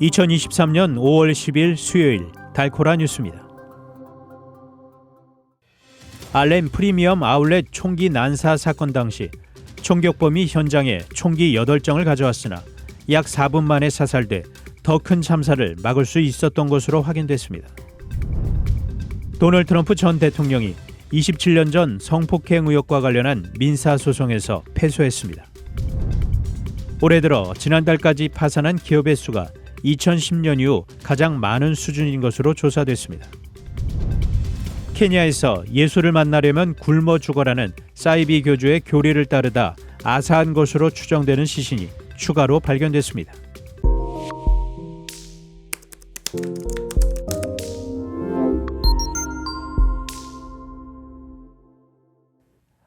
2023년 5월 10일 수요일 달코라 뉴스입니다. 알렌 프리미엄 아울렛 총기 난사 사건 당시 총격범이 현장에 총기 8정을 가져왔으나 약 4분 만에 사살돼 더 큰 참사를 막을 수 있었던 것으로 확인됐습니다. 도널드 트럼프 전 대통령이 27년 전 성폭행 의혹과 관련한 민사소송에서 패소했습니다. 올해 들어 지난달까지 파산한 기업의 수가 2010년 이후 가장 많은 수준인 것으로 조사됐습니다. 케냐에서 예수를 만나려면 굶어 죽어라는 사이비 교주의 교리를 따르다 아사한 것으로 추정되는 시신이 추가로 발견됐습니다.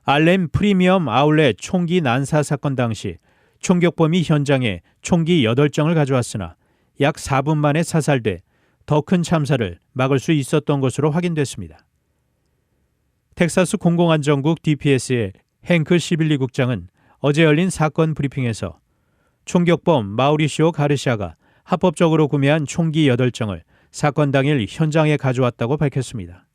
알렌 프리미엄 아울렛 총기 난사 사건 당시 총격범이 현장에 총기 8정을 가져왔으나 약 4분 만에 사살돼 더 큰 참사를 막을 수 있었던 것으로 확인됐습니다. 텍사스 공공안전국 DPS의 행크 시빌리 국장은 어제 열린 사건 브리핑에서 총격범 마우리시오 가르시아가 합법적으로 구매한 총기 8정을 사건 당일 현장에 가져왔다고 밝혔습니다.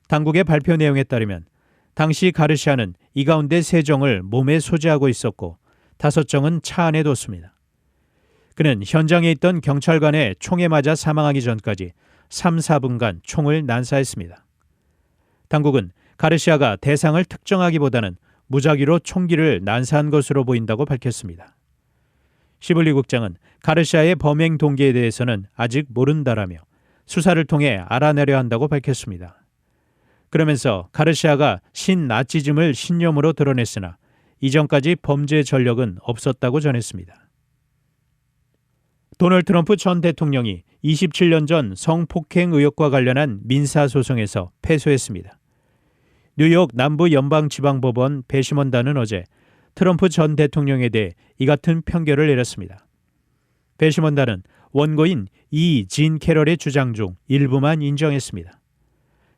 당국의 발표 내용에 따르면 당시 가르시아는 이 가운데 3정을 몸에 소지하고 있었고 5정은 차 안에 뒀습니다. 그는 현장에 있던 경찰관의 총에 맞아 사망하기 전까지 3, 4분간 총을 난사했습니다. 당국은 가르시아가 대상을 특정하기보다는 무작위로 총기를 난사한 것으로 보인다고 밝혔습니다. 시블리 국장은 가르시아의 범행 동기에 대해서는 아직 모른다라며 수사를 통해 알아내려 한다고 밝혔습니다. 그러면서 가르시아가 신나치즘을 신념으로 드러냈으나 이전까지 범죄 전력은 없었다고 전했습니다. 도널드 트럼프 전 대통령이 27년 전 성폭행 의혹과 관련한 민사소송에서 패소했습니다. 뉴욕 남부연방지방법원 배심원단은 어제 트럼프 전 대통령에 대해 이 같은 판결을 내렸습니다. 배심원단은 원고인 이 진 캐럴의 주장 중 일부만 인정했습니다.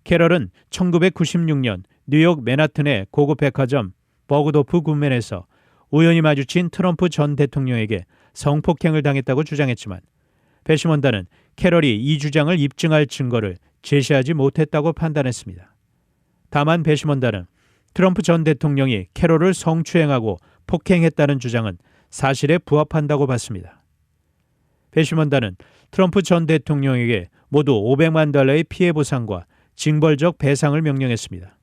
캐럴은 1996년 뉴욕 맨하튼의 고급 백화점 버그도프 굿맨에서 우연히 마주친 트럼프 전 대통령에게 성폭행을 당했다고 주장했지만 배심원단은 캐럴이 이 주장을 입증할 증거를 제시하지 못했다고 판단했습니다. 다만 배심원단은 트럼프 전 대통령이 캐럴을 성추행하고 폭행했다는 주장은 사실에 부합한다고 봤습니다. 배심원단은 트럼프 전 대통령에게 모두 $500만 피해 보상과 징벌적 배상을 명령했습니다.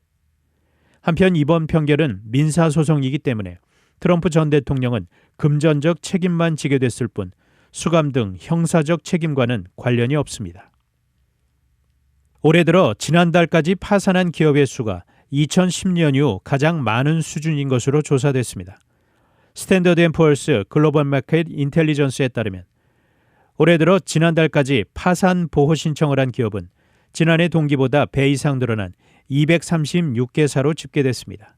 한편 이번 판결은 민사소송이기 때문에 트럼프 전 대통령은 금전적 책임만 지게 됐을 뿐 수감 등 형사적 책임과는 관련이 없습니다. 올해 들어 지난달까지 파산한 기업의 수가 2010년 이후 가장 많은 수준인 것으로 조사됐습니다. 스탠더드 앤 푸어스 글로벌 마켓 인텔리전스에 따르면 올해 들어 지난달까지 파산 보호 신청을 한 기업은 지난해 동기보다 배 이상 늘어난 236개사로 집계됐습니다.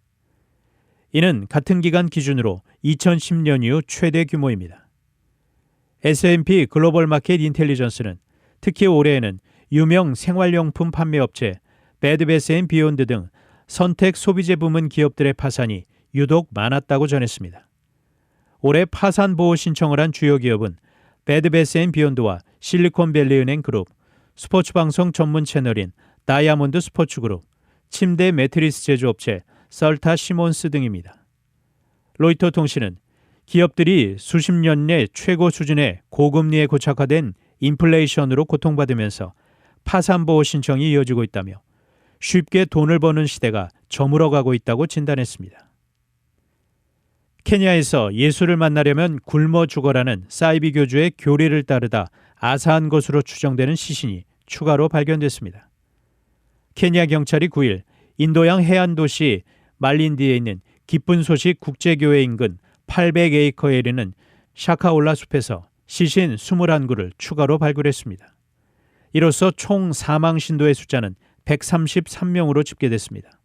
이는 같은 기간 기준으로 2010년 이후 최대 규모입니다. S&P 글로벌 마켓 인텔리전스는 특히 올해에는 유명 생활용품 판매업체 배드베스앤비욘드 등 선택 소비재 부문 기업들의 파산이 유독 많았다고 전했습니다. 올해 파산 보호 신청을 한 주요 기업은 배드베스앤비욘드와 실리콘밸리은행 그룹, 스포츠 방송 전문 채널인 다이아몬드 스포츠 그룹, 침대 매트리스 제조업체 설타 시몬스 등입니다. 로이터 통신은 기업들이 수십 년 내 최고 수준의 고금리에 고착화된 인플레이션으로 고통받으면서 파산보호 신청이 이어지고 있다며 쉽게 돈을 버는 시대가 저물어가고 있다고 진단했습니다. 케냐에서 예수를 만나려면 굶어 죽어라는 사이비 교주의 교리를 따르다 아사한 것으로 추정되는 시신이 추가로 발견됐습니다. 케냐 경찰이 9일 인도양 해안 도시 말린디에 있는 기쁜 소식 국제교회 인근 800에이커에 이르는 샤카올라 숲에서 시신 21구를 추가로 발굴했습니다. 이로써 총 사망 신도의 숫자는 133명으로 집계됐습니다.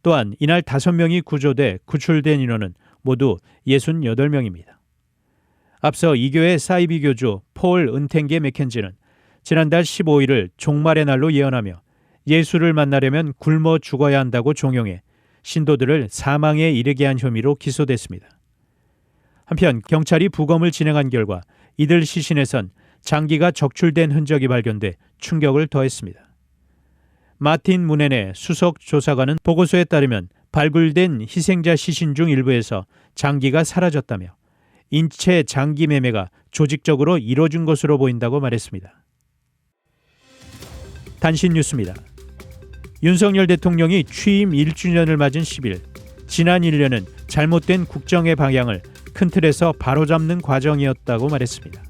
또한 이날 5명이 구조돼 구출된 인원은 모두 68명입니다. 앞서 이 교회 사이비 교주 폴 은탱게 맥켄지는 지난달 15일을 종말의 날로 예언하며 예수를 만나려면 굶어 죽어야 한다고 종용해 신도들을 사망에 이르게 한 혐의로 기소됐습니다. 한편 경찰이 부검을 진행한 결과 이들 시신에선 장기가 적출된 흔적이 발견돼 충격을 더했습니다. 마틴 무네네 수석 조사관은 보고서에 따르면 발굴된 희생자 시신 중 일부에서 장기가 사라졌다며 인체 장기 매매가 조직적으로 이뤄진 것으로 보인다고 말했습니다. 단신 뉴스입니다. 윤석열 대통령이 취임 1주년을 맞은 10일, 지난 1년은 잘못된 국정의 방향을 큰 틀에서 바로잡는 과정이었다고 말했습니다.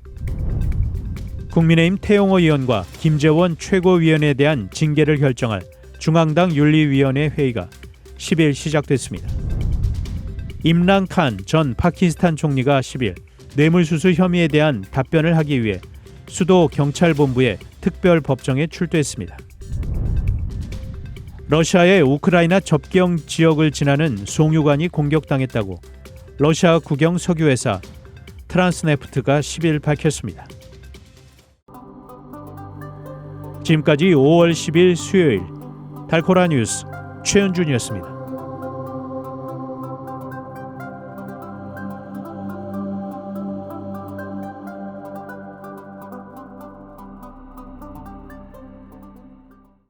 국민의힘 태용호 의원과 김재원 최고위원에 대한 징계를 결정할 중앙당 윤리위원회 회의가 10일 시작됐습니다. 임란 칸 전 파키스탄 총리가 10일 뇌물수수 혐의에 대한 답변을 하기 위해 수도 경찰본부의 특별법정에 출두했습니다. 러시아의 우크라이나 접경 지역을 지나는 송유관이 공격당했다고 러시아 국영 석유회사 트란스네프트가 10일 밝혔습니다. 지금까지 5월 10일 수요일 달코라 뉴스 최현준이었습니다.